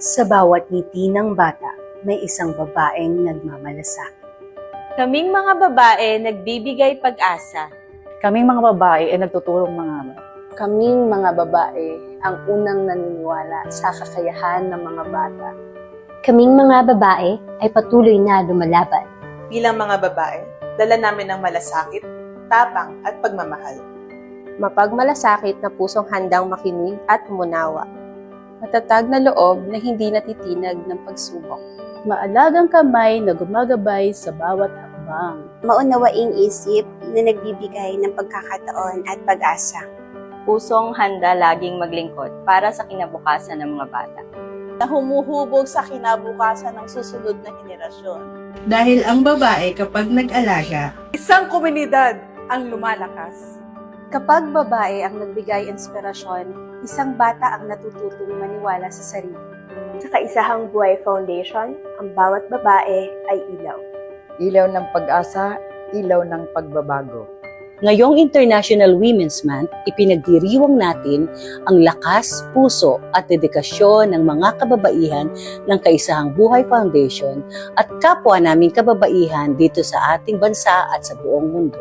Sa bawat ngiti ng bata, may isang babaeng nagmamalasakit. Kaming mga babae nagbibigay pag-asa. Kaming mga babae ay nagtuturong mangaral. Kaming mga babae ang unang naniniwala sa kakayahan ng mga bata. Kaming mga babae ay patuloy na lumalaban. Bilang mga babae, dala namin ang malasakit, tapang at pagmamahal. Mapagmalasakit na pusong handang makinig at umunawa. Matatag na loob na hindi natitinag ng pagsubok. Maalagang kamay na gumagabay sa bawat hakbang. Maunawaing isip na nagbibigay ng pagkakataon at pag-asa. Pusong handa laging maglingkod para sa kinabukasan ng mga bata. Na humuhubog sa kinabukasan ng susunod na henerasyon. Dahil ang babae kapag nag-alaga, isang komunidad ang lumalakas. Kapag babae ang nagbigay inspirasyon, isang bata ang natututong maniwala sa sarili. Sa Kaisahang Buhay Foundation, ang bawat babae ay ilaw. Ilaw ng pag-asa, ilaw ng pagbabago. Ngayong International Women's Month, ipinagdiriwang natin ang lakas, puso at dedikasyon ng mga kababaihan ng Kaisahang Buhay Foundation at kapwa naming kababaihan dito sa ating bansa at sa buong mundo.